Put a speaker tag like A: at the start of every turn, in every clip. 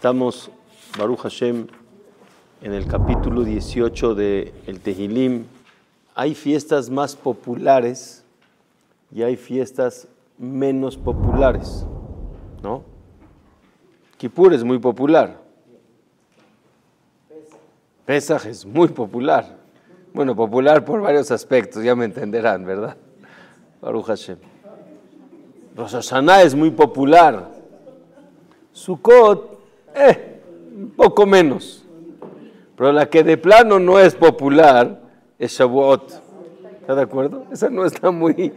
A: Estamos, Baruch Hashem, en el capítulo 18 de el Tehilim. Hay fiestas más populares y hay fiestas menos populares, ¿no? Kippur es muy popular. Pesaj es muy popular. Bueno, popular por varios aspectos, ya me entenderán, ¿verdad? Baruch Hashem. Rosh Hashanah es muy popular. Sukkot, un poco menos. Pero la que de plano no es popular es Shavuot. ¿Está de acuerdo? Esa no está muy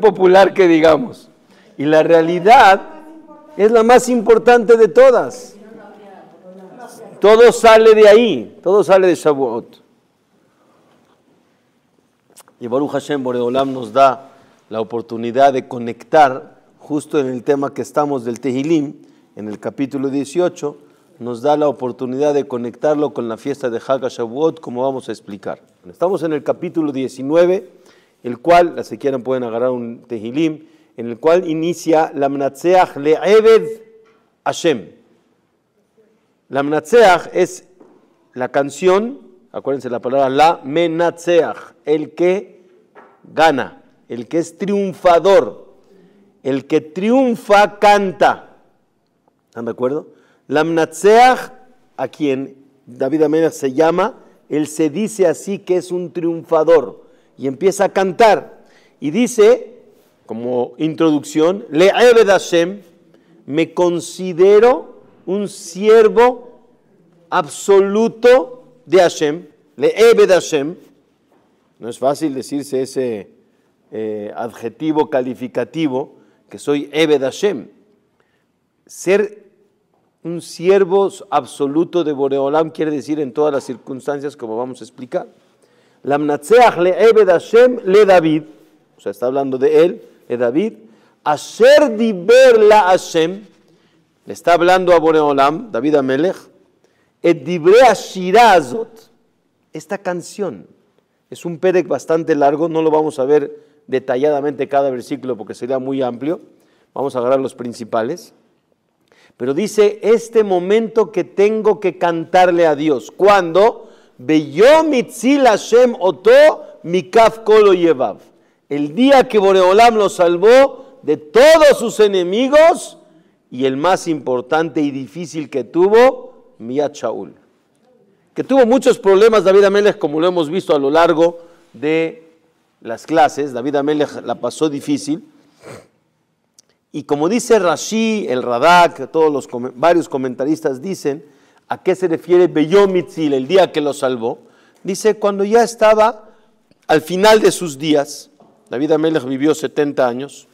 A: popular que digamos. Y la realidad es la más importante de todas. Todo sale de ahí, todo sale de Shavuot. Y Baruch Hashem Boreolam nos da la oportunidad de conectar justo en el tema que estamos del Tehilim, en el capítulo 18, nos da la oportunidad de conectarlo con la fiesta de Hag HaShavuot, como vamos a explicar. Estamos en el capítulo 19, el cual, si quieren pueden agarrar un Tehilim, en el cual inicia Lamnatseach le'eved Hashem. Lamnatseach es la canción, acuérdense la palabra la menatseach, el que gana, el que es triunfador, el que triunfa canta. ¿Están de acuerdo? Lamnatseach, a quien David Amelech se llama, él se dice así que es un triunfador y empieza a cantar y dice, como introducción, le'eved Hashem, me considero un siervo absoluto de Hashem, le'eved Hashem. No es fácil decirse ese adjetivo calificativo, que soy Eved Hashem. Ser un siervo absoluto de Boreolam quiere decir en todas las circunstancias, como vamos a explicar. Lamnatseach le'eved Hashem le David, o sea, está hablando de él, de David. Asher diber la Hashem, le está hablando a Boreolam, David Amelech, et dibre ashira azot, esta canción. Es un perek bastante largo, no lo vamos a ver detalladamente cada versículo porque sería muy amplio. Vamos a agarrar los principales. Pero dice, este momento que tengo que cantarle a Dios. ¿Cuándo? Beyom itzil Hashem oto mikaf kol oyevav. El día que Boreolam lo salvó de todos sus enemigos y el más importante y difícil que tuvo, Miyat Shaul. Que tuvo muchos problemas David Amelech, como lo hemos visto a lo largo de las clases. David Amelech la pasó difícil. Y como dice Rashi, el Radak, varios comentaristas dicen, ¿a qué se refiere Beyom Itzil, el día que lo salvó? Dice, cuando ya estaba al final de sus días, David Amelech vivió 70 años,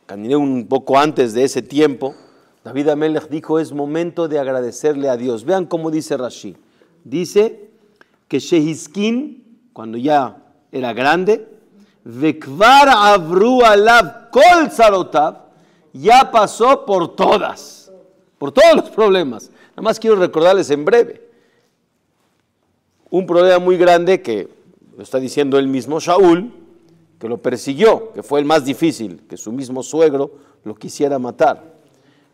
A: caminé un poco antes de ese tiempo, David Amelech dijo, es momento de agradecerle a Dios. Vean cómo dice Rashi. Dice que Shehizkin, cuando ya era grande, Vekvar avru alav kol zarotav, ya pasó por todos los problemas. Nada más quiero recordarles en breve. Un problema muy grande que lo está diciendo él mismo, Shaul, que lo persiguió, que fue el más difícil, que su mismo suegro lo quisiera matar.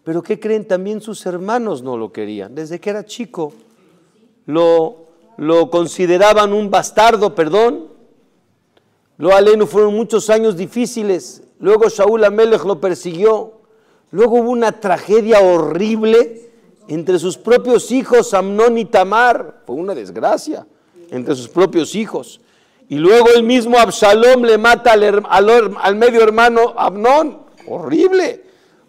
A: Pero ¿qué creen? También sus hermanos no lo querían. Desde que era chico lo consideraban un bastardo, Lo aleno fueron muchos años difíciles. Luego Shaul Amelech lo persiguió. Luego hubo una tragedia horrible entre sus propios hijos, Amnón y Tamar. Fue una desgracia entre sus propios hijos. Y luego el mismo Absalom le mata al medio hermano Amnón. Horrible.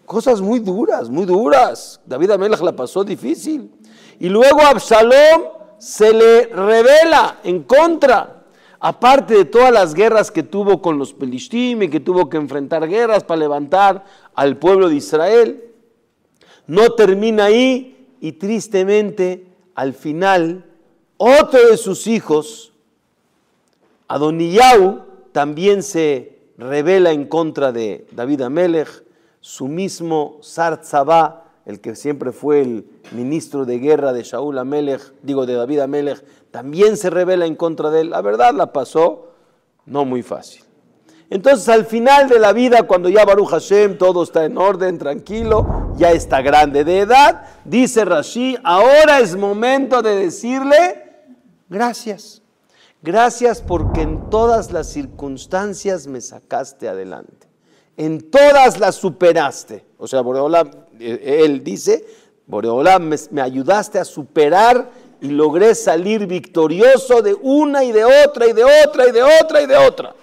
A: Cosas muy duras. David Amelech la pasó difícil. Y luego Absalom se le rebela en contra. Aparte de todas las guerras que tuvo con los Pelishtim y que tuvo que enfrentar guerras para levantar al pueblo de Israel, no termina ahí y tristemente al final otro de sus hijos, Adoniyahu, también se rebela en contra de David Amelech. Su mismo Sar Tzabá, el que siempre fue el ministro de guerra de de David Amelech, también se rebela en contra de él. La verdad la pasó no muy fácil. Entonces al final de la vida, cuando ya Baruch Hashem, todo está en orden, tranquilo, ya está grande de edad, dice Rashi, ahora es momento de decirle gracias. Gracias porque en todas las circunstancias me sacaste adelante. En todas las superaste. O sea, Boreolam, él dice, Boreolam, me ayudaste a superar y logré salir victorioso de una y de otra y de otra y de otra y de otra.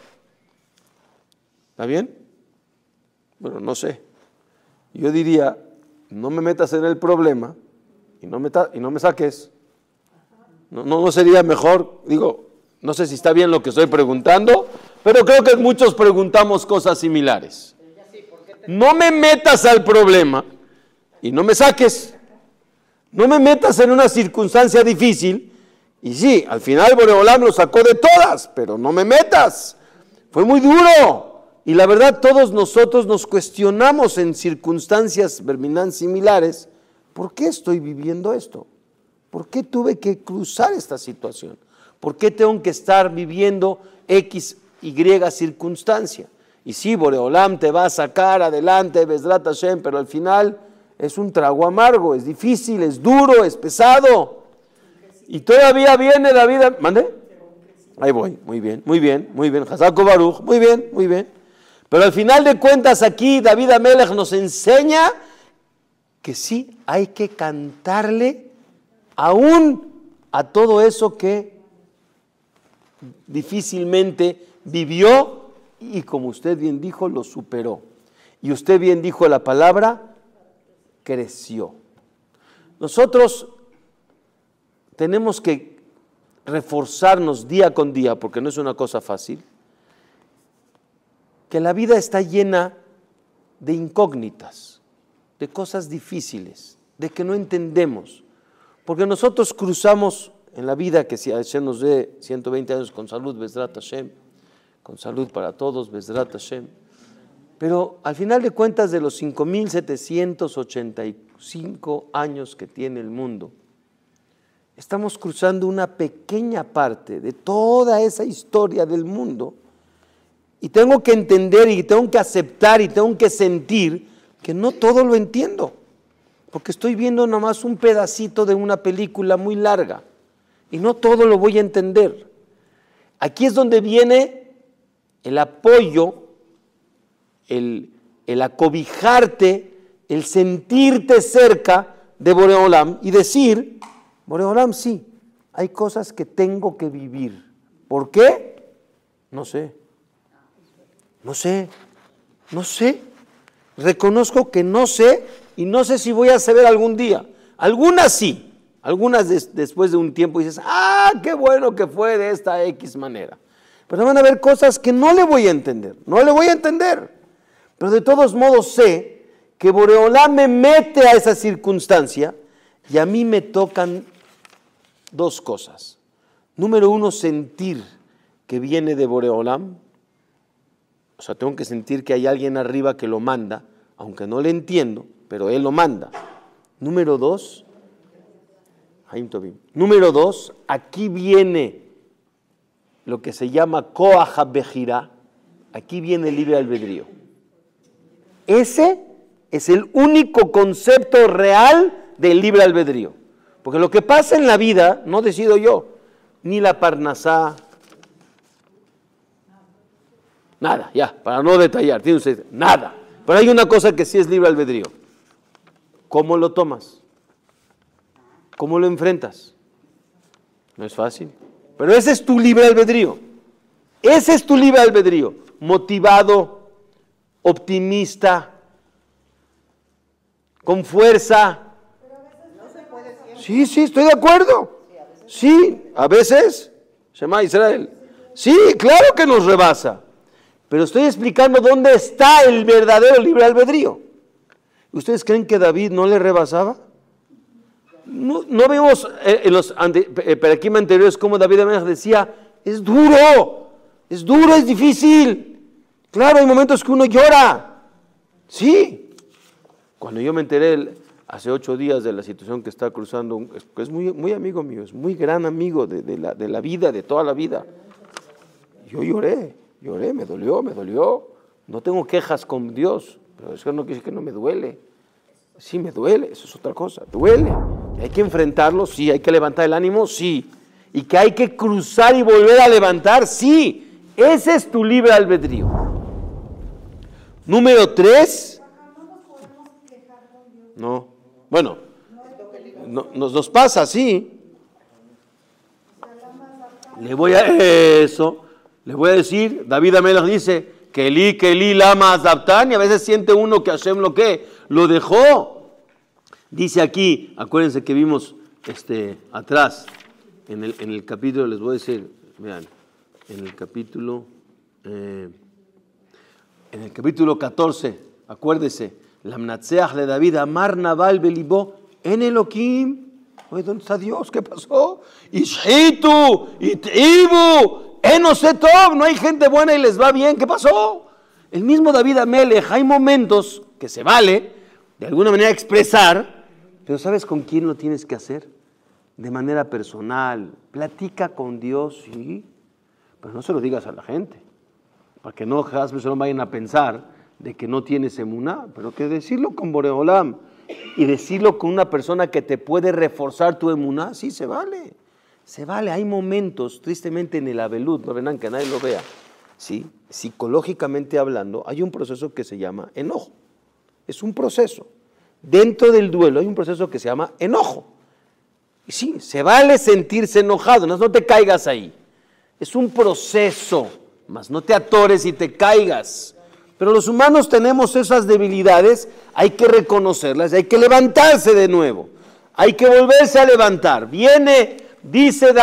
A: ¿Está bien? Bueno, no sé. Yo diría, no me metas en el problema y no me saques. No sería mejor, digo, no sé si está bien lo que estoy preguntando, pero creo que muchos preguntamos cosas similares. No me metas al problema y no me saques. No me metas en una circunstancia difícil. Y sí, al final Boreolam lo sacó de todas, pero no me metas. Fue muy duro. Y la verdad, todos nosotros nos cuestionamos en circunstancias similares. ¿Por qué estoy viviendo esto? ¿Por qué tuve que cruzar esta situación? ¿Por qué tengo que estar viviendo X, Y circunstancia? Y sí, Boreolam te va a sacar adelante, Bezrat Hashem, pero al final es un trago amargo, es difícil, es duro, es pesado. Y todavía viene la vida. ¿Mande? Ahí voy, muy bien, muy bien, muy bien. Hazako Baruch, muy bien, muy bien. Pero al final de cuentas aquí David Amelech nos enseña que sí hay que cantarle aún a todo eso que difícilmente vivió y, como usted bien dijo, lo superó. Y usted bien dijo la palabra, creció. Nosotros tenemos que reforzarnos día con día, porque no es una cosa fácil, que la vida está llena de incógnitas, de cosas difíciles, de que no entendemos, porque nosotros cruzamos en la vida, que si Hashem nos dé 120 años con salud, Bezrat Hashem, con salud para todos, Bezrat Hashem, pero al final de cuentas de los 5.785 años que tiene el mundo, estamos cruzando una pequeña parte de toda esa historia del mundo y tengo que entender y tengo que aceptar y tengo que sentir que no todo lo entiendo, porque estoy viendo nomás un pedacito de una película muy larga y no todo lo voy a entender. Aquí es donde viene el apoyo, el acobijarte, el sentirte cerca de Boreolam y decir, Boreolam, sí, hay cosas que tengo que vivir. ¿Por qué? No sé. Reconozco que no sé y no sé si voy a saber algún día. Algunas sí, algunas después de un tiempo dices, qué bueno que fue de esta X manera. Pero van a haber cosas que no le voy a entender, Pero de todos modos sé que Boreolam me mete a esa circunstancia y a mí me tocan dos cosas. Número uno, sentir que viene de Boreolam. O sea, tengo que sentir que hay alguien arriba que lo manda, aunque no le entiendo, pero él lo manda. Número dos, aquí viene lo que se llama Koach HaBechira, aquí viene el libre albedrío. Ese es el único concepto real del libre albedrío. Porque lo que pasa en la vida no decido yo, ni la parnasá, nada, ya, para no detallar, tiene usted, nada. Pero hay una cosa que sí es libre albedrío. ¿Cómo lo tomas? ¿Cómo lo enfrentas? No es fácil. Pero ese es tu libre albedrío. Ese es tu libre albedrío. Motivado, optimista, con fuerza. Sí, estoy de acuerdo. Sí, a veces, Shema Israel. Sí, claro que nos rebasa. Pero estoy explicando dónde está el verdadero libre albedrío. ¿Ustedes creen que David no le rebasaba? No vemos en los perakim anteriores cómo David decía, es duro, es difícil. Claro, hay momentos que uno llora. Sí. Cuando yo me enteré hace 8 días de la situación que está cruzando, es muy, muy amigo mío, es muy gran amigo de la vida, de toda la vida. Yo lloré. lloré, me dolió. No tengo quejas con Dios, pero eso no quiere decir que no me duele. Sí, me duele, eso es otra cosa, duele. ¿Y hay que enfrentarlo? Sí. ¿Hay que levantar el ánimo? Sí. ¿Y que hay que cruzar y volver a levantar? Sí. Ese es tu libre albedrío. Número 3. No. Bueno, nos pasa así. Le voy a decir, David Amelech dice, Keli, lama azabtani, a veces siente uno que Hashem lo dejó. Dice aquí, acuérdense que vimos atrás, en el capítulo, les voy a decir, vean, en el capítulo 14, acuérdese, Lamnatseach le David, Amar Naval Belibó, en Elohim. Oye, ¿dónde está Dios? ¿Qué pasó? Ishitu, Itibu, Enosetov, no hay gente buena y les va bien. ¿Qué pasó? El mismo David Amelech, hay momentos que se vale de alguna manera expresar, pero ¿sabes con quién lo tienes que hacer? De manera personal. Platica con Dios, sí, pero no se lo digas a la gente, para que no vayan a pensar de que no tienes emuná, pero que decirlo con Boreolam y decirlo con una persona que te puede reforzar tu emuná, sí, se vale. Se vale. Hay momentos, tristemente en el Abelut, no verán que nadie lo vea, ¿sí? Psicológicamente hablando, hay un proceso que se llama enojo. Es un proceso. Dentro del duelo hay un proceso que se llama enojo. Y sí, se vale sentirse enojado, no te caigas ahí. Es un proceso, mas no te atores y te caigas. Pero los humanos tenemos esas debilidades, hay que reconocerlas, hay que levantarse de nuevo, hay que volverse a levantar. Dice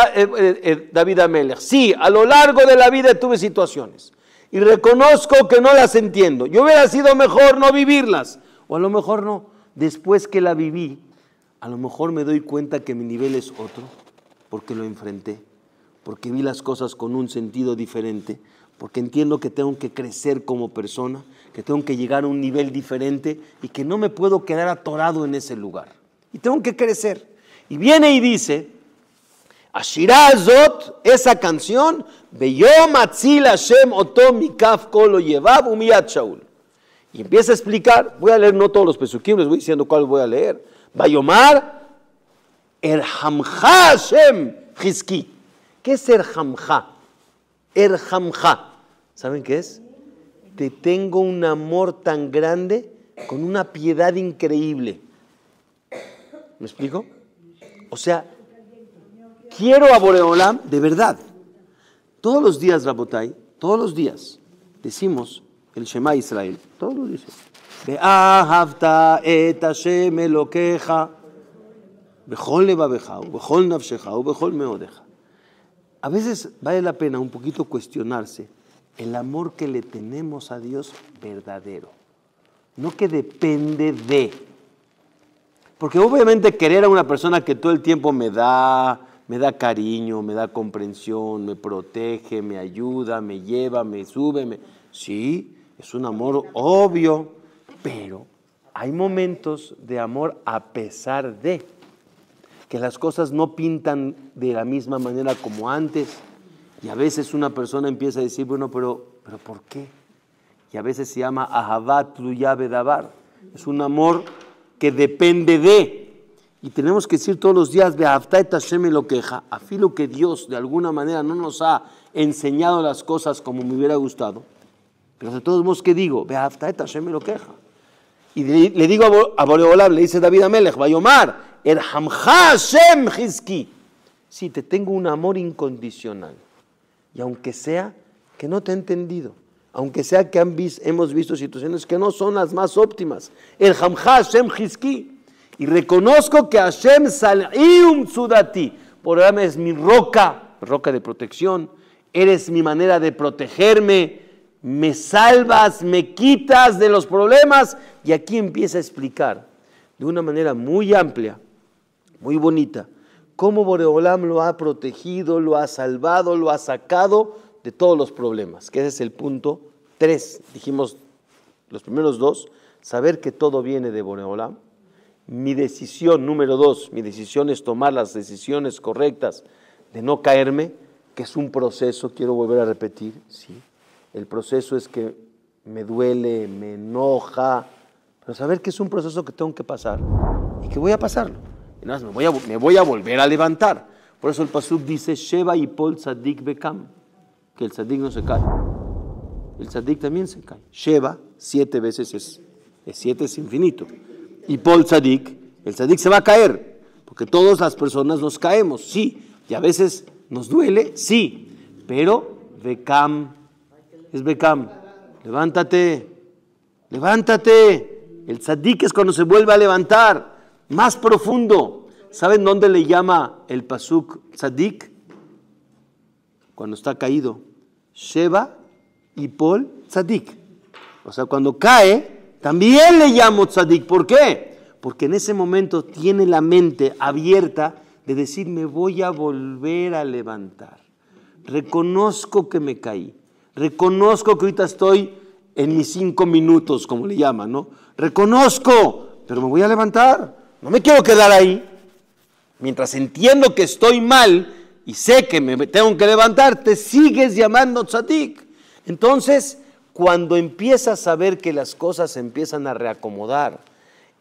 A: David Amelech, sí, a lo largo de la vida tuve situaciones y reconozco que no las entiendo. Yo hubiera sido mejor no vivirlas, o a lo mejor no. Después que la viví, a lo mejor me doy cuenta que mi nivel es otro, porque lo enfrenté, porque vi las cosas con un sentido diferente, porque entiendo que tengo que crecer como persona, que tengo que llegar a un nivel diferente y que no me puedo quedar atorado en ese lugar. Y tengo que crecer. Y viene y dice, Ashirah Azot, esa canción, Beyom Atzil Hashem Oto Mikaf Kolo Yevav Umiyat Shaul. Y empieza a explicar, voy a leer no todos los pesukim, les voy diciendo cuál voy a leer. Bayomar, Erhamcha Hashem Chizki. ¿Qué es Erhamcha? Erhamcha. ¿Saben qué es? Te tengo un amor tan grande con una piedad increíble. ¿Me explico? O sea, quiero a Boreolam de verdad. Todos los días, Rabotai, todos los días decimos el Shema Israel. Todos los días. Ve'ahavta et Hashem Elokecha bechol levavecha ubechol nafshecha ubechol meodecha. A veces vale la pena un poquito cuestionarse el amor que le tenemos a Dios verdadero, no que depende de. Porque obviamente querer a una persona que todo el tiempo me da cariño, me da comprensión, me protege, me ayuda, me lleva, me sube, sí, es un amor obvio, pero hay momentos de amor a pesar de que las cosas no pintan de la misma manera como antes. Y a veces una persona empieza a decir, bueno, pero ¿por qué? Y a veces se llama Ahavat Tluya Bedavar. Es un amor que depende de. Y tenemos que decir todos los días, Behavta et Hashem Elokecha, afilo que Dios de alguna manera no nos ha enseñado las cosas como me hubiera gustado. Pero de todos modos, ¿qué digo? Behavta et Hashem Elokecha. Y le digo a Boreolam, le dice David Amelech, Bayomar, Erhamcha Hashem Chizki. Sí, te tengo un amor incondicional. Y aunque sea que no te he entendido, aunque sea que hemos visto situaciones que no son las más óptimas, Erhamcha Hashem Chizki. Y reconozco que Hashem Sal'ium Sudati, Boreolam es mi roca de protección, eres mi manera de protegerme, me salvas, me quitas de los problemas. Y aquí empieza a explicar de una manera muy amplia, muy bonita, cómo Boreolam lo ha protegido, lo ha salvado, lo ha sacado de todos los problemas, que ese es el punto 3. Dijimos los primeros 2, saber que todo viene de Boreolam. Mi decisión, número 2, mi decisión es tomar las decisiones correctas de no caerme, que es un proceso, quiero volver a repetir, sí. El proceso es que me duele, me enoja, pero saber que es un proceso que tengo que pasar y que voy a pasarlo. Y nada más me voy a volver a levantar. Por eso el pasuk dice, Sheva Yipol Tzadik Bekam, que el tzadik no se cae. El tzadik también se cae. Sheva, 7 veces es 7 es infinito. Yipol Tzadik, el tzadik se va a caer, porque todas las personas nos caemos, sí, y a veces nos duele, sí, pero Bekam, es Bekam, levántate, el tzadik es cuando se vuelve a levantar, más profundo. ¿Saben dónde le llama el pasuk tzadik? Cuando está caído, Sheva Yipol Tzadik, o sea, cuando cae, también le llamo tzadik. ¿Por qué? Porque en ese momento tiene la mente abierta de decir, me voy a volver a levantar. Reconozco que me caí. Reconozco que ahorita estoy en mis 5 minutos, como le llaman, ¿no? Reconozco, pero me voy a levantar. No me quiero quedar ahí. Mientras entiendo que estoy mal y sé que me tengo que levantar, te sigues llamando tzadik. Entonces, cuando empiezas a ver que las cosas se empiezan a reacomodar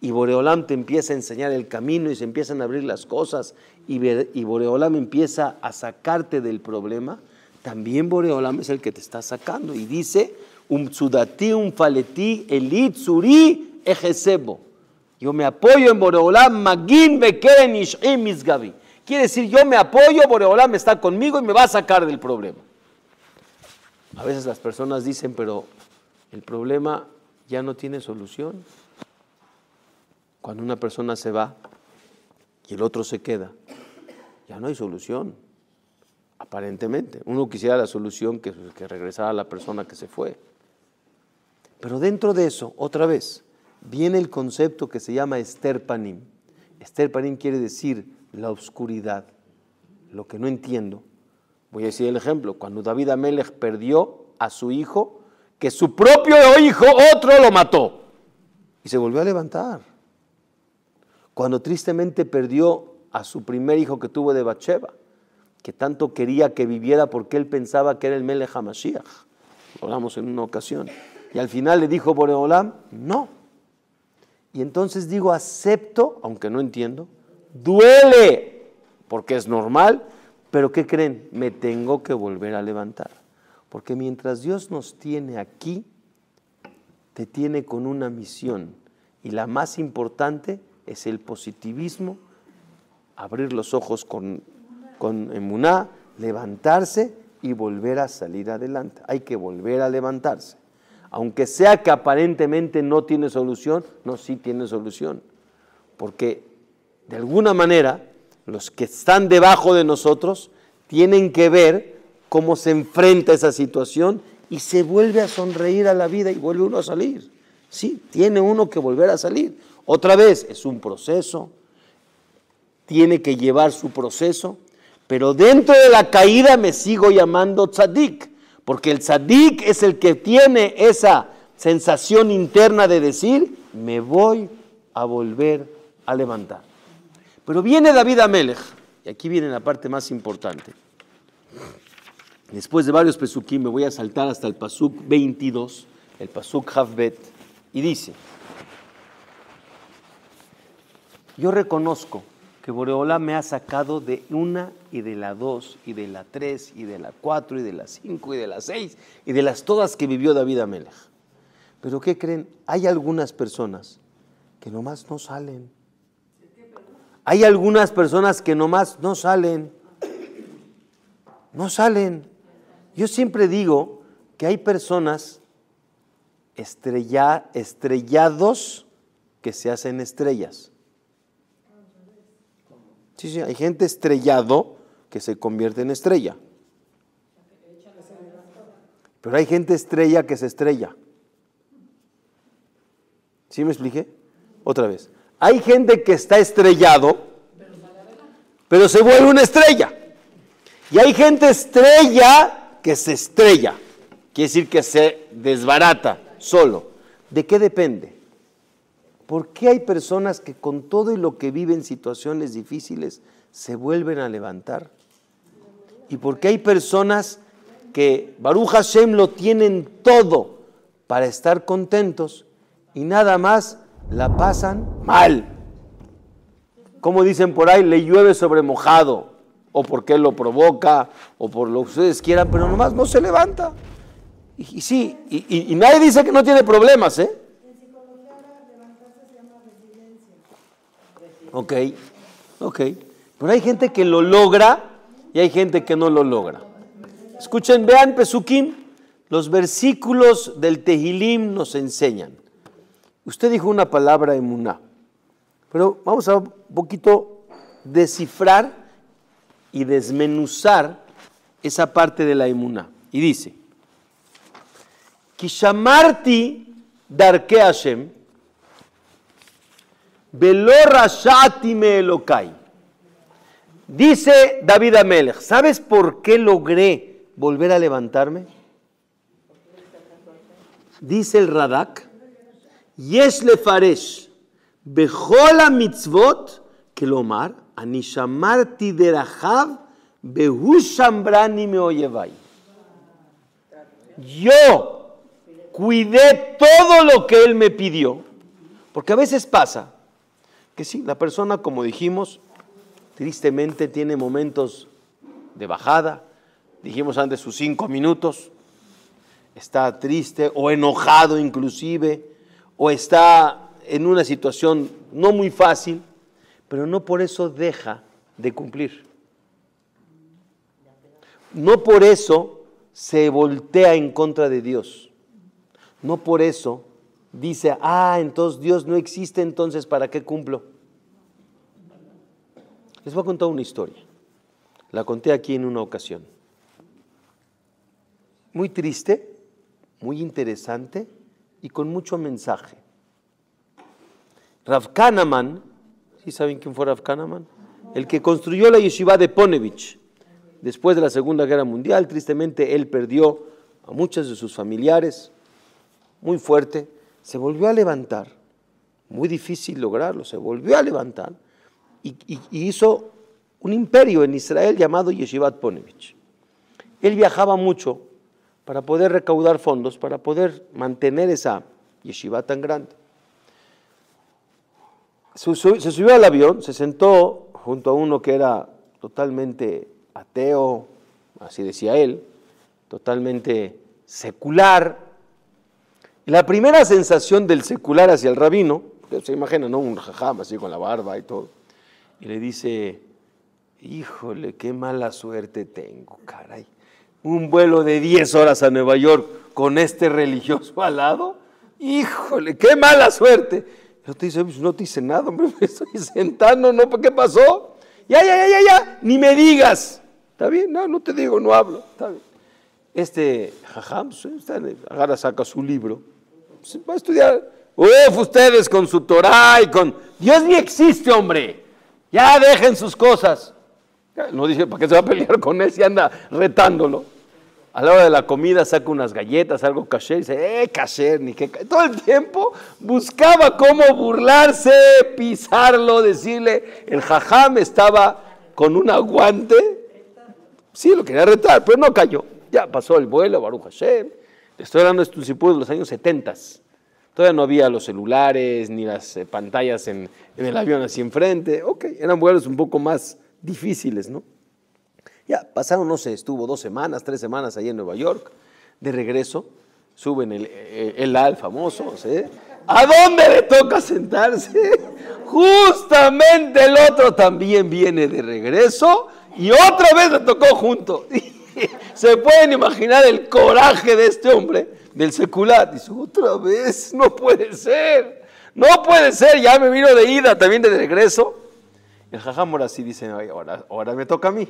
A: y Boreolam te empieza a enseñar el camino y se empiezan a abrir las cosas y Boreolam empieza a sacarte del problema, también Boreolam es el que te está sacando. Y dice, tzudati faleti elitzuri ejesebo. Yo me apoyo en Boreolam, magin bekeren ish'im misgavi. Quiere decir, yo me apoyo, Boreolam está conmigo y me va a sacar del problema. A veces las personas dicen, pero el problema ya no tiene solución. Cuando una persona se va y el otro se queda, ya no hay solución, aparentemente. Uno quisiera la solución que regresara la persona que se fue. Pero dentro de eso, otra vez, viene el concepto que se llama Ester Panim. Ester Panim quiere decir la oscuridad, lo que no entiendo. Voy a decir el ejemplo, cuando David Amelech perdió a su hijo, que su propio hijo, otro lo mató, y se volvió a levantar. Cuando tristemente perdió a su primer hijo que tuvo de Bathsheba, que tanto quería que viviera porque él pensaba que era el Melech HaMashiach, lo hablamos en una ocasión, y al final le dijo Boreolam, no. Y entonces digo, acepto, aunque no entiendo, duele, porque es normal, pero ¿qué creen? Me tengo que volver a levantar. Porque mientras Dios nos tiene aquí, te tiene con una misión. Y la más importante es el positivismo, abrir los ojos con emuná, levantarse y volver a salir adelante. Hay que volver a levantarse. Aunque sea que aparentemente no tiene solución, no, sí tiene solución. Porque de alguna manera los que están debajo de nosotros tienen que ver cómo se enfrenta esa situación y se vuelve a sonreír a la vida y vuelve uno a salir. Sí, tiene uno que volver a salir. Otra vez, es un proceso, tiene que llevar su proceso, pero dentro de la caída me sigo llamando tzadik, porque el tzadik es el que tiene esa sensación interna de decir, me voy a volver a levantar. Pero viene David Amelech, y aquí viene la parte más importante. Después de varios pesukim me voy a saltar hasta el pasuk 22, el pasuk Havbet, y dice, yo reconozco que Boreolam me ha sacado de una y de la 2 y de la 3 y de la 4 y de la 5 y de la 6 y de las todas que vivió David Amelech. Pero ¿qué creen? Hay algunas personas que nomás no salen. Hay algunas personas que nomás no salen. No salen. Yo siempre digo que hay personas estrellados que se hacen estrellas. Sí, hay gente estrellado que se convierte en estrella. Pero hay gente estrella que se estrella. ¿Sí me expliqué? Otra vez. Hay gente que está estrellado, pero se vuelve una estrella. Y hay gente estrella que se estrella. Quiere decir que se desbarata solo. ¿De qué depende? ¿Por qué hay personas que con todo y lo que viven situaciones difíciles se vuelven a levantar? ¿Y por qué hay personas que Baruch Hashem lo tienen todo para estar contentos y nada más la pasan mal. Como dicen por ahí, le llueve sobre mojado, o porque él lo provoca, o por lo que ustedes quieran, pero nomás no se levanta. Y sí, y nadie dice que no tiene problemas, ¿eh?
B: En psicología levantarse se llama resiliencia.
A: Ok. Pero hay gente que lo logra y hay gente que no lo logra. Escuchen, vean Pesukim, los versículos del Tehilim nos enseñan. Usted dijo una palabra emuná, pero vamos a un poquito descifrar y desmenuzar esa parte de la emuná. Y dice, Kishamarti darke Hashem, velo rashati me Elokai. Dice David Amelech, ¿sabes por qué logré volver a levantarme? Dice el Radak, Yesh lefaresh bechol hamitzvot kelomar ani shamarti derachav behu shambrani meoyevai. Yo cuidé todo lo que él me pidió, porque a veces pasa que sí, la persona, como dijimos, tristemente tiene momentos de bajada, dijimos antes sus 5 minutos, está triste o enojado inclusive, o está en una situación no muy fácil, pero no por eso deja de cumplir. No por eso se voltea en contra de Dios. No por eso dice, entonces Dios no existe, entonces ¿para qué cumplo? Les voy a contar una historia. La conté aquí en una ocasión. Muy triste, muy interesante y con mucho mensaje. Rav Kahneman, ¿sí saben quién fue Rav Kahneman? El que construyó la yeshiva de Ponevich. Después de la Segunda Guerra Mundial, tristemente él perdió a muchos de sus familiares, muy fuerte. Se volvió a levantar, muy difícil lograrlo, se volvió a levantar y hizo un imperio en Israel llamado Yeshivat Ponevich. Él viajaba mucho para poder recaudar fondos, para poder mantener esa yeshiva tan grande. Se subió al avión, se sentó junto a uno que era totalmente ateo, así decía él, totalmente secular. Y la primera sensación del secular hacia el rabino, se imagina, ¿no? Un jajam así con la barba y todo, y le dice, híjole, qué mala suerte tengo, caray. Un vuelo de 10 horas a Nueva York con este religioso al lado, híjole, qué mala suerte. Pero te dice, no te dice nada, hombre, me estoy sentando, ¿no? ¿Qué pasó? Ya, ni me digas. ¿Está bien? No te digo, no hablo. Está bien. Este jajam, agarra, saca su libro, va a estudiar. Ustedes con su Torah y con... Dios ni existe, hombre. Ya dejen sus cosas. No dice, ¿para qué se va a pelear con él si anda retándolo? A la hora de la comida saca unas galletas, algo kasher, y dice, kasher, ni qué. Todo el tiempo buscaba cómo burlarse, pisarlo, decirle, el jajam estaba con un aguante. Sí, lo quería retar, pero no cayó. Ya pasó el vuelo, Baruch Hashem. Le estoy hablando de estos de los años 70. Todavía no había los celulares, ni las pantallas en el avión así enfrente. Eran vuelos un poco más difíciles, ¿no? Ya pasaron, no sé, estuvo 2 semanas, 3 semanas allí en Nueva York. De regreso, suben el famoso, ¿sí? ¿A dónde le toca sentarse? Justamente el otro también viene de regreso y otra vez le tocó junto. Se pueden imaginar el coraje de este hombre, del secular. Dice, otra vez, no puede ser, ya me vino de ida, también de regreso. El jajam ahora sí dice, ahora me toca a mí.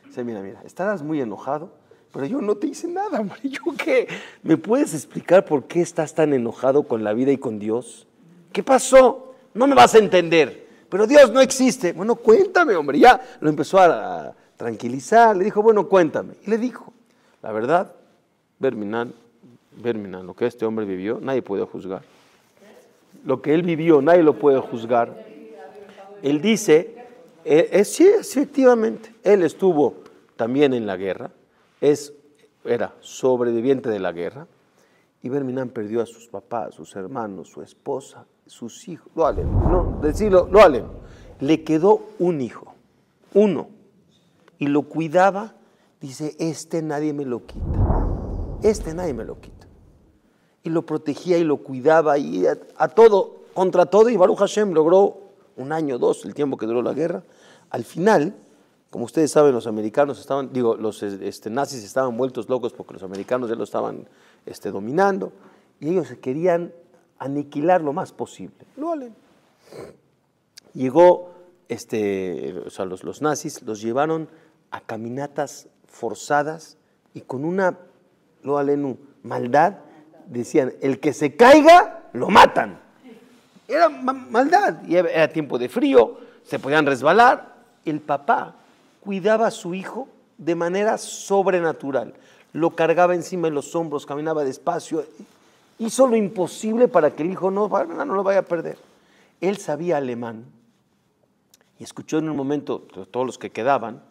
A: Dice, mira, estarás muy enojado, pero yo no te hice nada, hombre. ¿Yo qué? ¿Me puedes explicar por qué estás tan enojado con la vida y con Dios? ¿Qué pasó? No me vas a entender, pero Dios no existe. Bueno, cuéntame, hombre. Ya lo empezó a tranquilizar, le dijo, bueno, cuéntame. Y le dijo, la verdad, Berminan, lo que este hombre vivió, nadie puede juzgar. Lo que él vivió, nadie lo puede juzgar. Él dice, sí, efectivamente, él estuvo también en la guerra, es era sobreviviente de la guerra, y Berminan perdió a sus papás, sus hermanos, su esposa, sus hijos. Lo aleno, no, decirlo, lo aleno. Le quedó un hijo, uno, y lo cuidaba. Dice, nadie me lo quita, nadie me lo quita. Y lo protegía y lo cuidaba y a todo, contra todo, y Baruch Hashem logró 1 año, 2, el tiempo que duró la guerra. Al final, como ustedes saben, los americanos estaban, los nazis estaban vueltos locos porque los americanos ya lo estaban dominando, y ellos querían aniquilar lo más posible. Lo valen. Llegó, los nazis los llevaron a caminatas forzadas y con una, lo alenu, maldad, decían, el que se caiga, lo matan. Era maldad, y era tiempo de frío, se podían resbalar. El papá cuidaba a su hijo de manera sobrenatural, lo cargaba encima de los hombros, caminaba despacio, hizo lo imposible para que el hijo no lo vaya a perder. Él sabía alemán y escuchó en un momento, todos los que quedaban,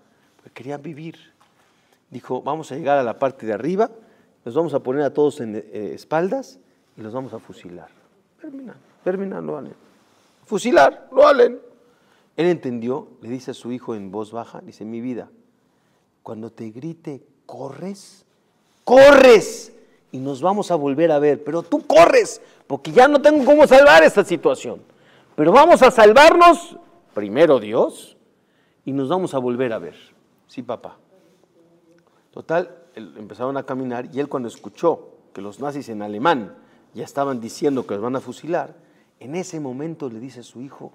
A: pues querían vivir. Dijo, vamos a llegar a la parte de arriba, los vamos a poner a todos en espaldas y los vamos a fusilar. Berminan, lo valen. Fusilar, lo valen. Él entendió, le dice a su hijo en voz baja, dice, mi vida, cuando te grite, corres, y nos vamos a volver a ver, pero tú corres, porque ya no tengo cómo salvar esta situación, pero vamos a salvarnos, primero Dios, y nos vamos a volver a ver. Sí, papá. Total, empezaron a caminar, y él cuando escuchó que los nazis en alemán ya estaban diciendo que los van a fusilar, en ese momento le dice a su hijo,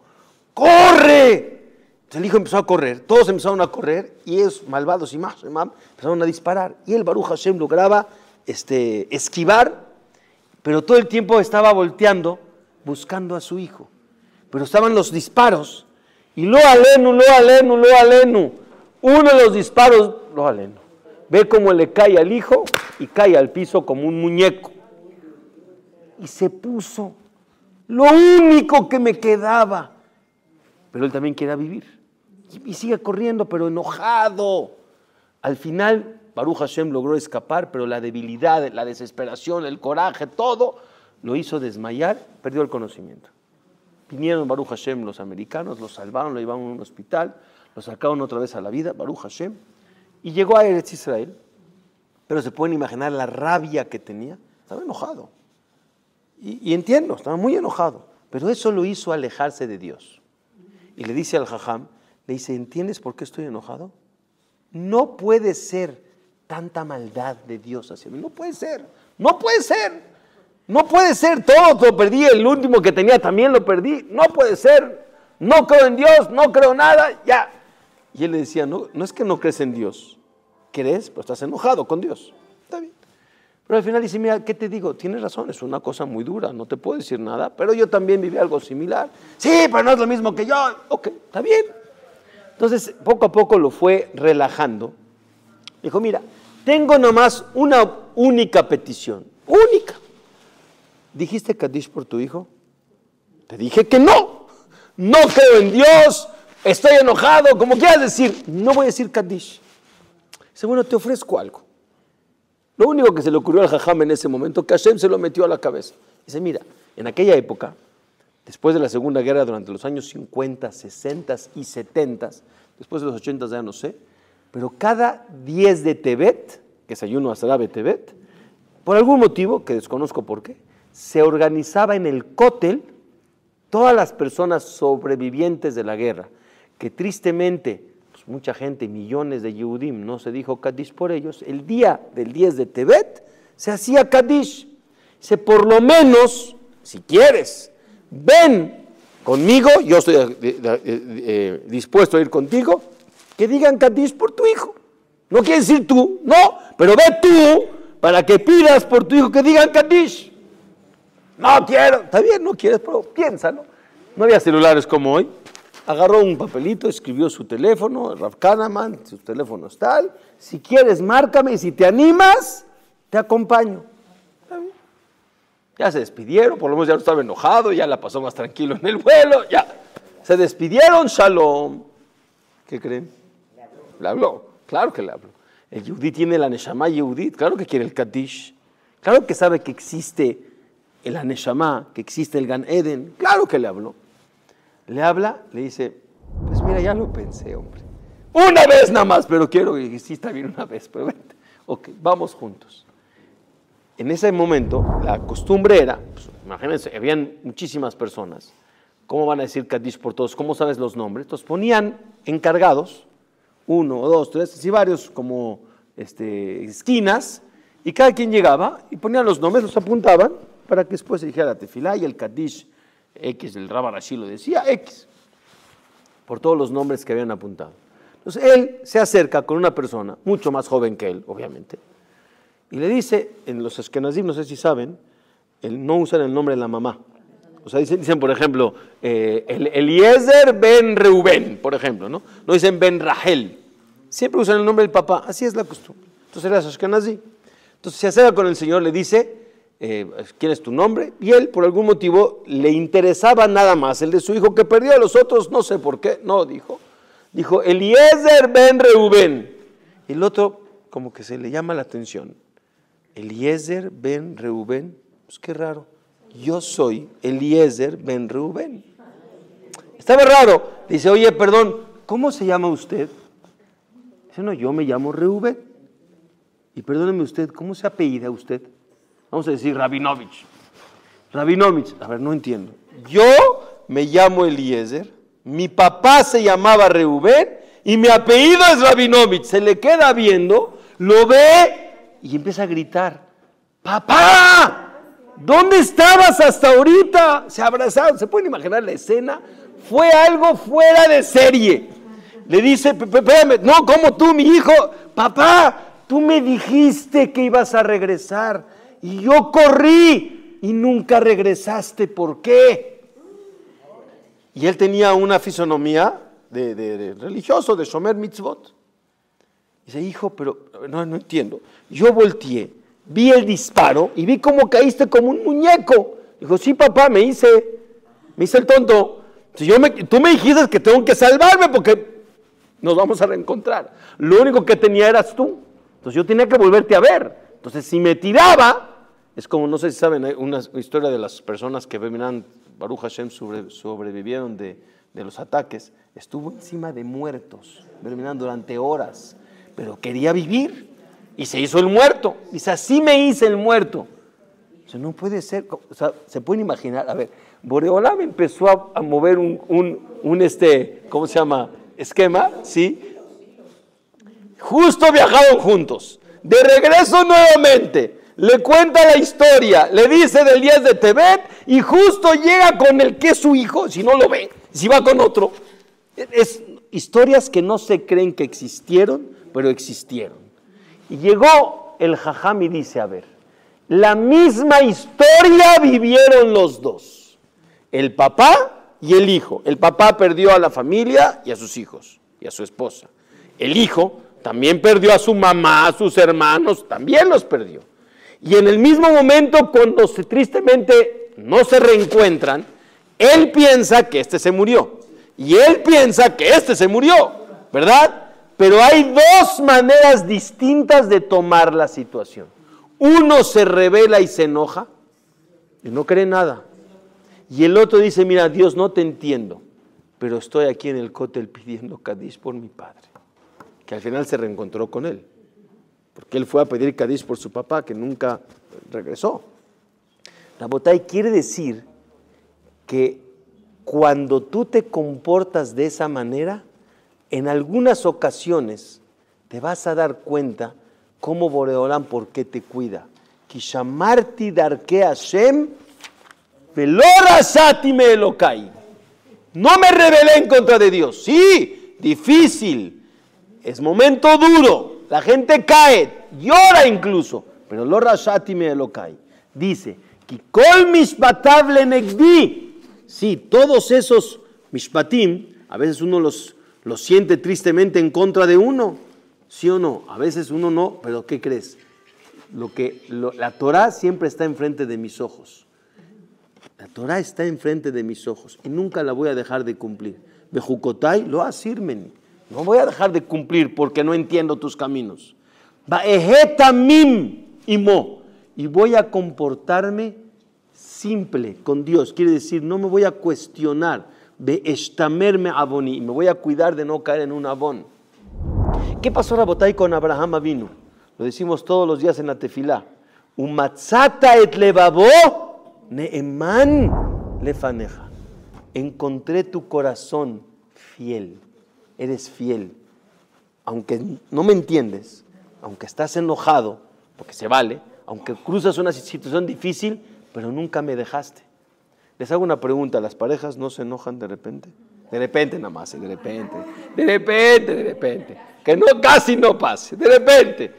A: ¡corre! Entonces el hijo empezó a correr, todos empezaron a correr, y ellos, malvados y más, empezaron a disparar, y el Baruch Hashem lograba esquivar, pero todo el tiempo estaba volteando, buscando a su hijo. Pero estaban los disparos, y lo alenu, uno de los disparos, lo alenu, ve cómo le cae al hijo, y cae al piso como un muñeco. Y se puso, lo único que me quedaba. Pero él también quería vivir. Y sigue corriendo, pero enojado. Al final, Baruch Hashem logró escapar, pero la debilidad, la desesperación, el coraje, todo, lo hizo desmayar, perdió el conocimiento. Vinieron Baruch Hashem los americanos, lo salvaron, lo llevaron a un hospital, lo sacaron otra vez a la vida, Baruch Hashem, y llegó a Eretz Israel. Pero se pueden imaginar la rabia que tenía. Estaba enojado. Y entiendo, estaba muy enojado. Pero eso lo hizo alejarse de Dios. Y le dice al Jajam, le dice, ¿entiendes por qué estoy enojado? No puede ser tanta maldad de Dios hacia mí. No puede ser. Todo lo perdí. El último que tenía también lo perdí. No puede ser. No creo en Dios, no creo nada, ya. Y él le decía, no es que no crees en Dios. ¿Crees? Pero estás enojado con Dios. Está bien. Pero al final dice, mira, ¿qué te digo? Tienes razón, es una cosa muy dura, no te puedo decir nada, pero yo también viví algo similar. Sí, pero no es lo mismo que yo. Ok, está bien. Entonces, poco a poco lo fue relajando. Dijo, mira, tengo nomás una única petición. Única. ¿Dijiste Kadish por tu hijo? Te dije que no. No creo en Dios, estoy enojado, como quieras decir. No voy a decir Kadish. Dice, bueno, te ofrezco algo. Lo único que se le ocurrió al Jajam en ese momento, que Hashem se lo metió a la cabeza. Dice, mira, en aquella época, después de la Segunda Guerra, durante los años 50, 60 y 70, después de los 80 ya no sé, pero cada 10 de Tebet, que es ayuno Asara Tebet, por algún motivo, que desconozco por qué, se organizaba en el Kotel todas las personas sobrevivientes de la guerra, que tristemente mucha gente, millones de Yehudim, no se dijo Kadish por ellos. El día del 10 de Tebet se hacía Kadish. Dice, por lo menos, si quieres, ven conmigo, yo estoy dispuesto a ir contigo, que digan Kadish por tu hijo. No quiere decir tú, no, pero ve tú para que pidas por tu hijo que digan Kadish. No quiero, está bien, no quieres, pero piénsalo. No había celulares como hoy. Agarró un papelito, escribió su teléfono, Rav Kahneman, su teléfono es tal. Si quieres, márcame y si te animas, te acompaño. Ya se despidieron, por lo menos ya no estaba enojado, ya la pasó más tranquilo en el vuelo, ya. Se despidieron, shalom. ¿Qué creen? Le habló, claro que le habló. El Yehudí tiene la Neshama Yehudit, claro que quiere el Kaddish, claro que sabe que existe el Neshama, que existe el Gan Eden, claro que le habló. Le habla, le dice, pues mira, ya lo pensé, hombre. Una vez nada más, pero quiero que sí está bien una vez, pero vente. Ok, vamos juntos. En ese momento, la costumbre era, pues, imagínense, habían muchísimas personas. ¿Cómo van a decir Kaddish por todos? ¿Cómo sabes los nombres? Entonces ponían encargados, 1, 2, 3, así varios como esquinas, y cada quien llegaba y ponían los nombres, los apuntaban, para que después se dijera la tefilá y el Kaddish X, el Rabba Rashi lo decía, X, por todos los nombres que habían apuntado. Entonces él se acerca con una persona, mucho más joven que él, obviamente, y le dice, en los Ashkenazim, no sé si saben, no usan el nombre de la mamá. O sea, dicen por ejemplo, Eliezer ben Reubén, por ejemplo, ¿no? No dicen ben Rahel. Siempre usan el nombre del papá, así es la costumbre. Entonces era Ashkenazí. Entonces se acerca con el Señor, le dice, ¿quién es tu nombre? Y él, por algún motivo, le interesaba nada más el de su hijo que perdió, a los otros no sé por qué, no dijo. Dijo, Eliezer ben Reubén. Y el otro, como que se le llama la atención. Eliezer ben Reubén, pues qué raro. Yo soy Eliezer ben Reubén. Estaba raro. Dice, oye, perdón, ¿cómo se llama usted? Dice, no, yo me llamo Reubén. Y perdóneme usted, ¿cómo se apellida usted? Vamos a decir Rabinovich. Rabinovich, a ver, no entiendo. Yo me llamo Eliezer, mi papá se llamaba Reubén y mi apellido es Rabinovich. Se le queda viendo, lo ve y empieza a gritar, ¡papá! ¿Dónde estabas hasta ahorita? Se abrazaron, ¿se pueden imaginar la escena? Fue algo fuera de serie. Le dice, espérame, no, ¿cómo tú, mi hijo? Papá, tú me dijiste que ibas a regresar y yo corrí y nunca regresaste, ¿por qué? Y él tenía una fisonomía de religioso, de Shomer Mitzvot. Dice, hijo, pero no entiendo. Yo volteé, vi el disparo y vi cómo caíste como un muñeco. Dijo, sí, papá, me hice el tonto. Tú me dijiste que tengo que salvarme porque nos vamos a reencontrar. Lo único que tenía eras tú. Entonces yo tenía que volverte a ver. Entonces si me tiraba, es como, no sé si saben, hay una historia de las personas que Baruch Hashem sobrevivieron de los ataques. Estuvo encima de muertos, durante horas, pero quería vivir. Y se hizo el muerto. Dice, así me hice el muerto. O sea, no puede ser. O sea, se pueden imaginar. A ver, Boreolam empezó a mover ¿cómo se llama? Esquema, ¿sí? Justo viajaron juntos. De regreso nuevamente. Le cuenta la historia. Le dice del 10 de Tebet. Y justo llega con el que es su hijo. Si no lo ve. Si va con otro. Es historias que no se creen que existieron, pero existieron. Y llegó el Jajam y dice, a ver, la misma historia vivieron los dos, el papá y el hijo. El papá perdió a la familia y a sus hijos y a su esposa. El hijo también perdió a su mamá, a sus hermanos, también los perdió. Y en el mismo momento, cuando tristemente no se reencuentran, él piensa que este se murió y él piensa que este se murió, ¿verdad? Pero hay dos maneras distintas de tomar la situación. Uno se revela y se enoja y no cree nada. Y el otro dice, mira, Dios, no te entiendo, pero estoy aquí en el cótel pidiendo Kaddish por mi padre. Que al final se reencontró con él. Porque él fue a pedir Kaddish por su papá, que nunca regresó. Rabotay, quiere decir que cuando tú te comportas de esa manera, en algunas ocasiones te vas a dar cuenta cómo Boreolam, por qué te cuida. Kishamarti darke Hashem velo rasati me Elokai. No me rebelé en contra de Dios. Sí, difícil, es momento duro, la gente cae, llora incluso, pero lo rasati me Elokai. Dice, Kikol mishpatav lenegdi. Sí, todos esos mishpatim, a veces uno los siente tristemente en contra de uno, ¿sí o no? A veces uno no, pero ¿qué crees? La Torah siempre está enfrente de mis ojos. La Torah está enfrente de mis ojos y nunca la voy a dejar de cumplir. Bejukotai lo asirmen. No voy a dejar de cumplir porque no entiendo tus caminos. Ba'ehetamim imo. Y voy a comportarme simple con Dios. Quiere decir, no me voy a cuestionar. Be'eshtamerme aboni. Y me voy a cuidar de no caer en un abón. ¿Qué pasó, Rabotay, con Abraham Avinu? Lo decimos todos los días en la tefilá. Umatzata et levavo neeman lefaneja. Encontré tu corazón fiel. Eres fiel. Aunque no me entiendes, aunque estás enojado, porque se vale, aunque cruzas una situación difícil, pero nunca me dejaste. Les hago una pregunta, ¿las parejas no se enojan de repente? De repente nada más, de repente. Que no, casi no pase, de repente.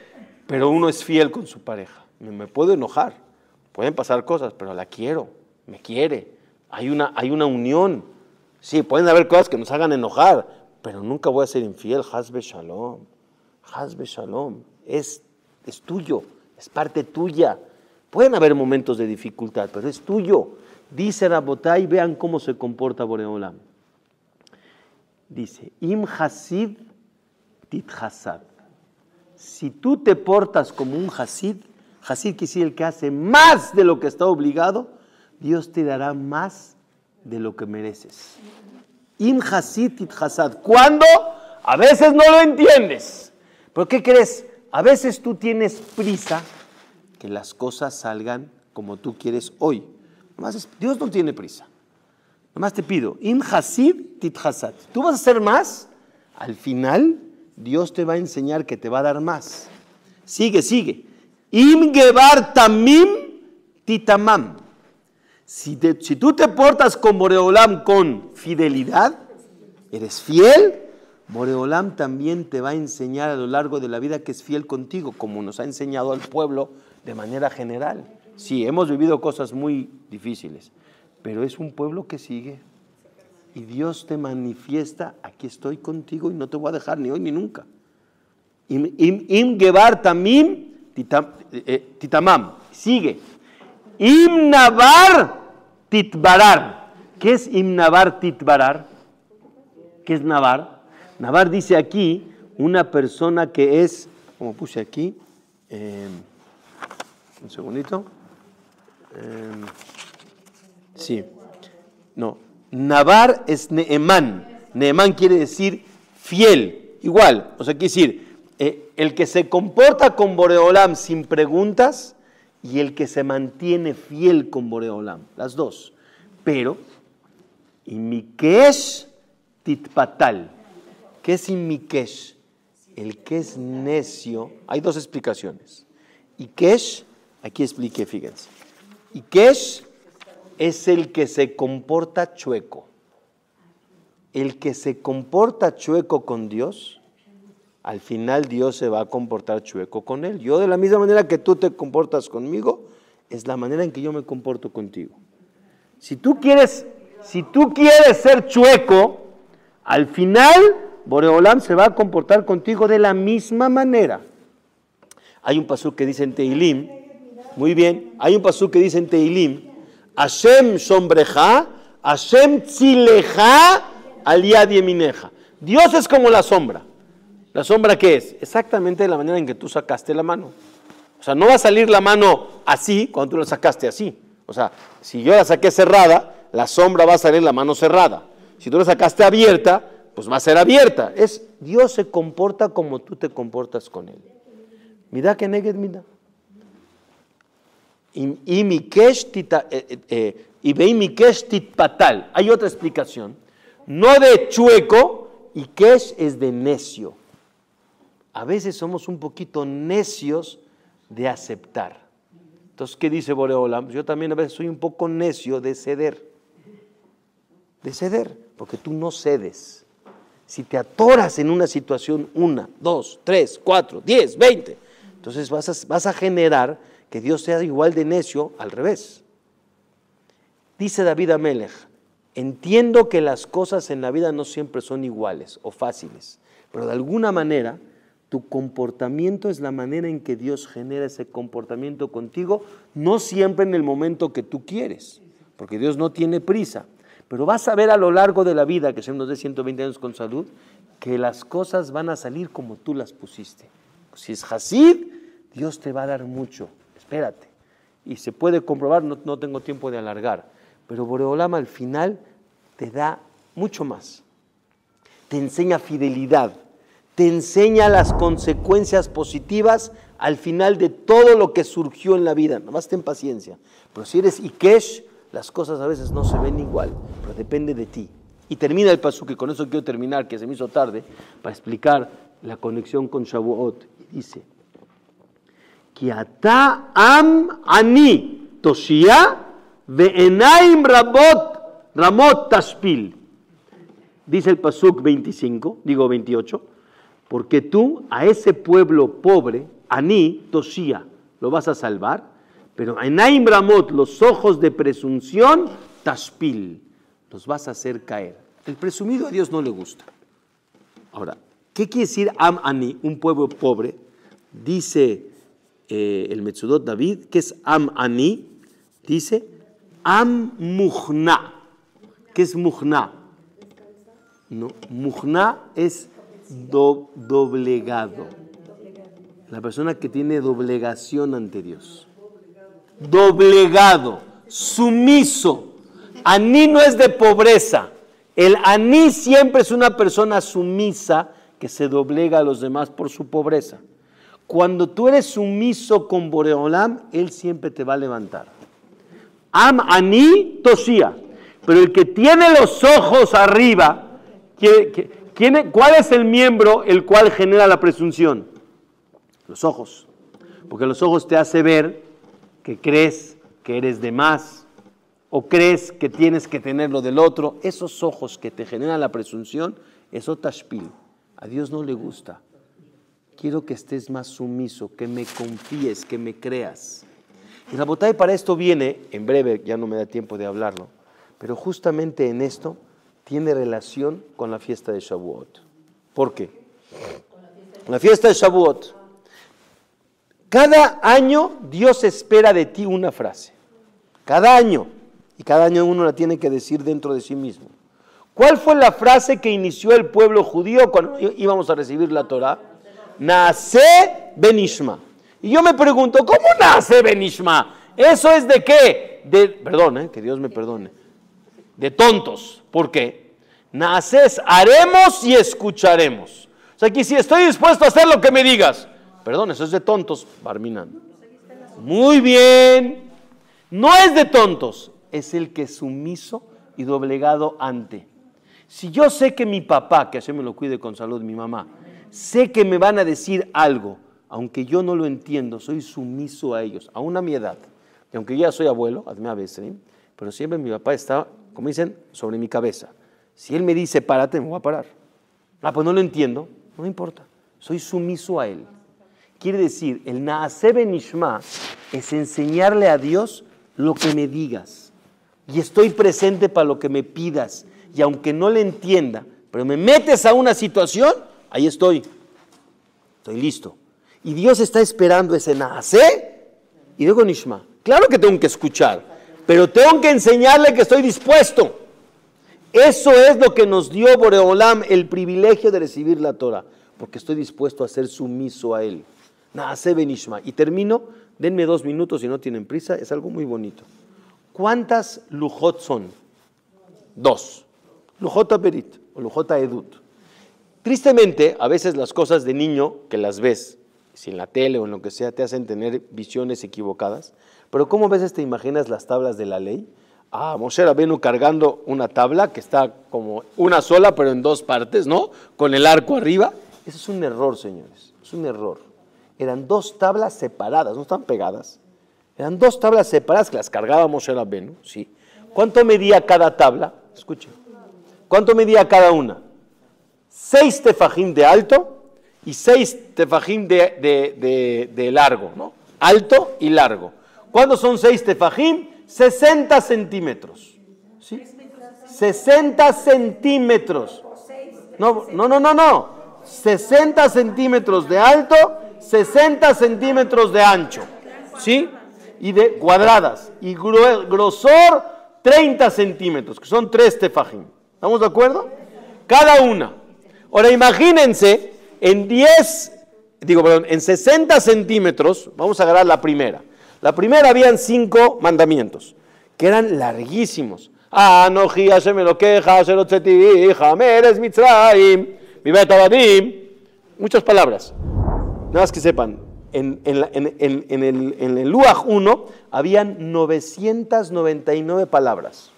A: Pero uno es fiel con su pareja. Me puedo enojar, pueden pasar cosas, pero la quiero, me quiere. Hay una unión. Sí, pueden haber cosas que nos hagan enojar, pero nunca voy a ser infiel. Hasbe shalom. Es tuyo, es parte tuya. Pueden haber momentos de dificultad, pero es tuyo. Dice Rabotay, vean cómo se comporta Boreolam. Dice, Im Hasid tit hasad. Si tú te portas como un Hasid quiere decir el que hace más de lo que está obligado, Dios te dará más de lo que mereces. Im Hasid tit hasad. ¿Cuándo? A veces no lo entiendes. ¿Pero qué crees? A veces tú tienes prisa que las cosas salgan como tú quieres hoy. Dios no tiene prisa. Nomás te pido, Im Hasid tit hasad. Tú vas a hacer más, al final Dios te va a enseñar que te va a dar más. Sigue. Im gebar tamim titamam. Si tú te portas con Boreolam con fidelidad, eres fiel, Boreolam también te va a enseñar a lo largo de la vida que es fiel contigo, como nos ha enseñado al pueblo de manera general. Sí, hemos vivido cosas muy difíciles, pero es un pueblo que sigue. Y Dios te manifiesta, aquí estoy contigo y no te voy a dejar ni hoy ni nunca. Im gebar tamim titamam. Sigue. Im navar titbarar. ¿Qué es im navar titbarar? ¿Qué es navar? Navar dice aquí una persona que es, como puse aquí, un segundito. Sí. No. Navar es Neemán. Neemán quiere decir fiel. Igual. O sea, quiere decir, el que se comporta con Boreolam sin preguntas y el que se mantiene fiel con Boreolam. Las dos. Pero, Imikesh titpatal. ¿Qué es Imikesh? El que es necio. Hay dos explicaciones. Ikesh, aquí expliqué, fíjense. Ikesh es el que se comporta chueco. El que se comporta chueco con Dios, al final Dios se va a comportar chueco con él. Yo de la misma manera que tú te comportas conmigo, es la manera en que yo me comporto contigo. Si tú quieres ser chueco, al final Boreolam se va a comportar contigo de la misma manera. Hay un pasuk que dice en Tehilim, muy bien, hay un pasuk que dice en Tehilim, Hashem sombreja, Hashem tzileja, al yad yemineja. Dios es como la sombra. ¿La sombra qué es? Exactamente de la manera en que tú sacaste la mano. O sea, no va a salir la mano así cuando tú la sacaste así. O sea, si yo la saqué cerrada, la sombra va a salir la mano cerrada. Si tú la sacaste abierta, pues va a ser abierta. Dios se comporta como tú te comportas con él. Mira que neged, mira. Y Beimikesh titpatal. Hay otra explicación. No de chueco, y kesh es de necio. A veces somos un poquito necios de aceptar. Entonces, ¿qué dice Boreolam? Yo también a veces soy un poco necio de ceder. De ceder, porque tú no cedes. Si te atoras en una situación, 1, 2, 3, 4, 10, 20, entonces vas a generar que Dios sea igual de necio al revés. Dice David Amelech, entiendo que las cosas en la vida no siempre son iguales o fáciles, pero de alguna manera tu comportamiento es la manera en que Dios genera ese comportamiento contigo, no siempre en el momento que tú quieres, porque Dios no tiene prisa, pero vas a ver a lo largo de la vida, que Hashem nos dé 120 años con salud, que las cosas van a salir como tú las pusiste. Si es Hasid, Dios te va a dar mucho. Espérate. Y se puede comprobar, no tengo tiempo de alargar, pero Boreolam al final te da mucho más. Te enseña fidelidad, te enseña las consecuencias positivas al final de todo lo que surgió en la vida. Nada más ten paciencia. Pero si eres Ikesh, las cosas a veces no se ven igual, pero depende de ti. Y termina el pasuk, y con eso quiero terminar, que se me hizo tarde, para explicar la conexión con Shavuot. Dice, Ki ata am ani toshia ve'enaim ramot tashpil. Dice el pasuk 28, porque tú a ese pueblo pobre, ani toshia, lo vas a salvar, pero enaim ramot, los ojos de presunción, tashpil, los vas a hacer caer. El presumido a Dios no le gusta. Ahora, ¿qué quiere decir am ani, un pueblo pobre? Dice el Metzudot David, ¿qué es am ani? Dice am muhna. ¿Qué es muhna? No, muhna es doblegado. La persona que tiene doblegación ante Dios. Doblegado, sumiso. Aní no es de pobreza. El aní siempre es una persona sumisa que se doblega a los demás por su pobreza. Cuando tú eres sumiso con Boreolam, Él siempre te va a levantar. Am aní toshia. Pero el que tiene los ojos arriba, ¿cuál es el miembro el cual genera la presunción? Los ojos. Porque los ojos te hace ver que crees que eres de más, o crees que tienes que tener lo del otro. Esos ojos que te generan la presunción, eso tashpil. A Dios no le gusta. Quiero que estés más sumiso, que me confíes, que me creas. Y Rabotay, para esto viene, en breve, ya no me da tiempo de hablarlo, pero justamente en esto tiene relación con la fiesta de Shavuot. ¿Por qué? La fiesta de Shavuot. Cada año Dios espera de ti una frase. Cada año. Y cada año uno la tiene que decir dentro de sí mismo. ¿Cuál fue la frase que inició el pueblo judío cuando íbamos a recibir la Torah? Naase benishma. Y yo me pregunto, ¿cómo nace benishma? ¿Eso es de qué? Perdón, que Dios me perdone. De tontos. ¿Por qué? Naces, haremos y escucharemos. O sea, que si estoy dispuesto a hacer lo que me digas. Perdón, eso es de tontos, Barminan. Muy bien. No es de tontos. Es el que es sumiso y doblegado ante. Si yo sé que mi papá, que Hashem me lo cuide con salud, mi mamá, sé que me van a decir algo, aunque yo no lo entiendo, soy sumiso a ellos, aún a mi edad. Y aunque yo ya soy abuelo, hazme a veces, pero siempre mi papá está, como dicen, sobre mi cabeza. Si él me dice, párate, me voy a parar. Pues no lo entiendo, no me importa. Soy sumiso a él. Quiere decir, el Naaseh Benishma es enseñarle a Dios lo que me digas. Y estoy presente para lo que me pidas. Y aunque no le entienda, pero me metes a una situación, ahí estoy. Estoy listo. Y Dios está esperando ese Naaseh y luego Nishma. Claro que tengo que escuchar, pero tengo que enseñarle que estoy dispuesto. Eso es lo que nos dio Boreolam, el privilegio de recibir la Torah, porque estoy dispuesto a ser sumiso a él. Naaseh benishma. Y termino, denme 2 minutos si no tienen prisa, es algo muy bonito. ¿Cuántas lujot son? 2. Lujot aperit o lujot edut. Tristemente, a veces las cosas de niño que las ves, si en la tele o en lo que sea, te hacen tener visiones equivocadas. Pero ¿cómo a veces te imaginas las tablas de la ley? Moshe Rabbeinu cargando una tabla que está como una sola, pero en 2 partes, ¿no? Con el arco arriba. Eso es un error, señores. Es un error. Eran 2 tablas separadas, no están pegadas. Eran 2 tablas separadas que las cargaba Moshe Rabbeinu, ¿sí? ¿Cuánto medía cada tabla? Escuchen. ¿Cuánto medía cada una? 6 tefajim de alto y 6 tefajim de largo, ¿no? Alto y largo. ¿Cuántos son 6 tefajim? 60 centímetros. ¿Sí? 60 centímetros. No. 60 centímetros de alto, 60 centímetros de ancho. ¿Sí? Y de cuadradas. Y grosor 30 centímetros, que son 3 tefajim. ¿Estamos de acuerdo? Cada una. Ahora imagínense, en 10 en 60 centímetros, vamos a agarrar la primera. La primera habían 5 mandamientos, que eran larguísimos. Anoji Hashem Elokeja, Asher hotzeti bika me'eretz Mitzrayim, mibeit avadim. Muchas palabras. Nada más que sepan, en el Luaj 1 habían 999 palabras.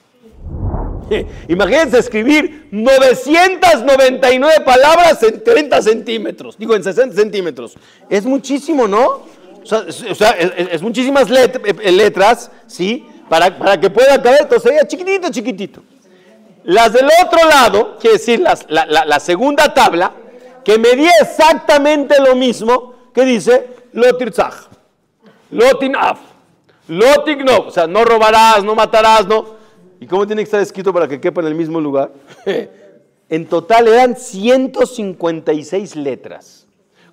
A: Imagínense escribir 999 palabras en 30 centímetros, digo en 60 centímetros. Es muchísimo, ¿no? O sea, es muchísimas letras, ¿sí? Para que pueda caber, entonces sería chiquitito, chiquitito. Las del otro lado, quiere decir la segunda tabla, que medía exactamente lo mismo, que dice, lo tirzaj, lo tinaf, lo tignov, o sea, no robarás, no matarás, no. ¿Y cómo tiene que estar escrito para que quepa en el mismo lugar? En total eran 156 letras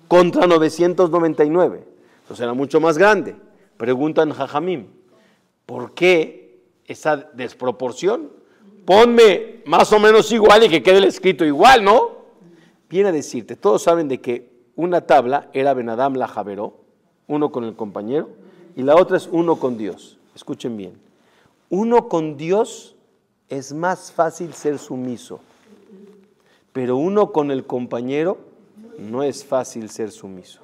A: contra 999. Entonces era mucho más grande. Preguntan Jajamim, ¿por qué esa desproporción? Ponme más o menos igual y que quede el escrito igual, ¿no? Viene a decirte, todos saben de que una tabla era Ben Adam la Javeró, uno con el compañero, y la otra es uno con Dios. Escuchen bien. Uno con Dios es más fácil ser sumiso, pero uno con el compañero no es fácil ser sumiso.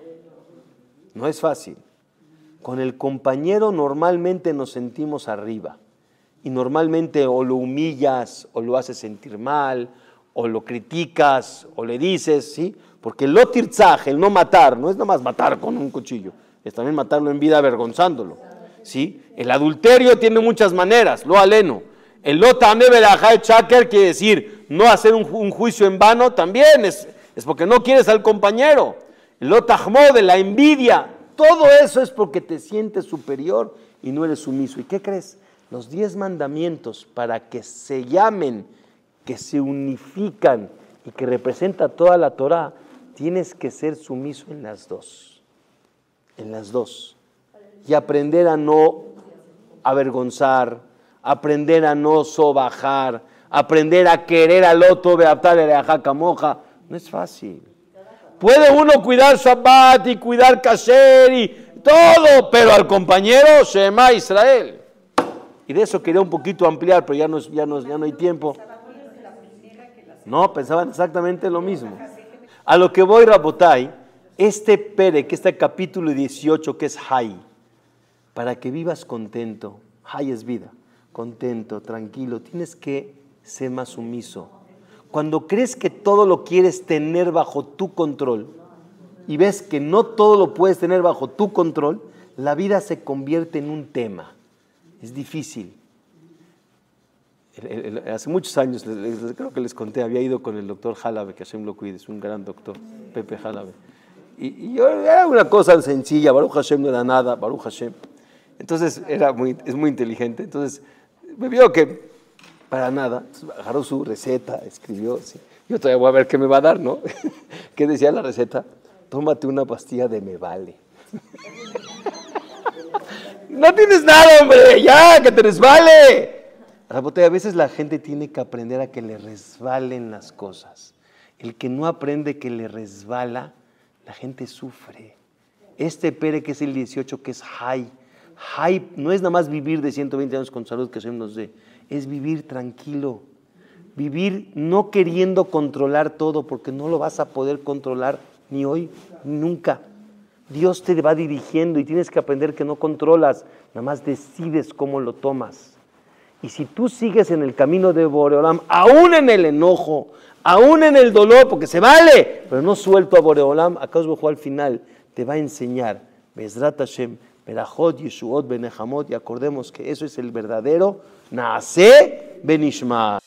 A: No es fácil. Con el compañero normalmente nos sentimos arriba y normalmente o lo humillas o lo haces sentir mal o lo criticas o le dices, ¿sí? Porque el lo tirzaj, el no matar, no es nada más matar con un cuchillo, es también matarlo en vida avergonzándolo. ¿Sí? El adulterio tiene muchas maneras, lo aleno. El lo tameh berajá chaker quiere decir no hacer un juicio en vano, también es porque no quieres al compañero. El lo tajmó de la envidia, todo eso es porque te sientes superior y no eres sumiso. ¿Y qué crees? Los 10 mandamientos para que se llamen, que se unifican y que representa toda la Torah, tienes que ser sumiso en las dos. En las dos. Y aprender a no avergonzar, aprender a no sobajar, aprender a querer al otro, moja. No es fácil. Puede uno cuidar Shabbat y cuidar Kasher y todo, pero al compañero, Shema Israel. Y de eso quería un poquito ampliar, pero ya no hay tiempo. No, pensaban exactamente lo mismo. A lo que voy, Rabotai, este capítulo 18 que es Hay, para que vivas contento, Hay es vida, contento, tranquilo, tienes que ser más sumiso. Cuando crees que todo lo quieres tener bajo tu control y ves que no todo lo puedes tener bajo tu control, la vida se convierte en un tema. Es difícil. Hace muchos años, creo que les conté, había ido con el doctor Jalabe, que Hashem lo cuide, es un gran doctor, Pepe Jalabe. Y yo era una cosa sencilla, Baruch Hashem no era nada, Baruch Hashem. Entonces es muy inteligente. Entonces me vio que para nada, entonces agarró su receta, escribió. Sí. Yo todavía voy a ver qué me va a dar, ¿no? ¿Qué decía la receta? Tómate una pastilla de Me Vale. No tienes nada, hombre, ya, que te resbale. Rabote, a veces la gente tiene que aprender a que le resbalen las cosas. El que no aprende que le resbala, la gente sufre. Este pere que es el 18, que es Hay. Hay no es nada más vivir de 120 años con salud que Hashem nos dé, es vivir tranquilo, vivir no queriendo controlar todo, porque no lo vas a poder controlar ni hoy, ni nunca. Dios te va dirigiendo y tienes que aprender que no controlas, nada más decides cómo lo tomas. Y si tú sigues en el camino de Boreolam, aún en el enojo, aún en el dolor, porque se vale, pero no suelto a Boreolam, Akadosh Baruj Hu al final te va a enseñar, Bezrat Hashem, Berajot, Yeshuot, Benejamot, y acordemos que eso es el verdadero Naaseh Benishma.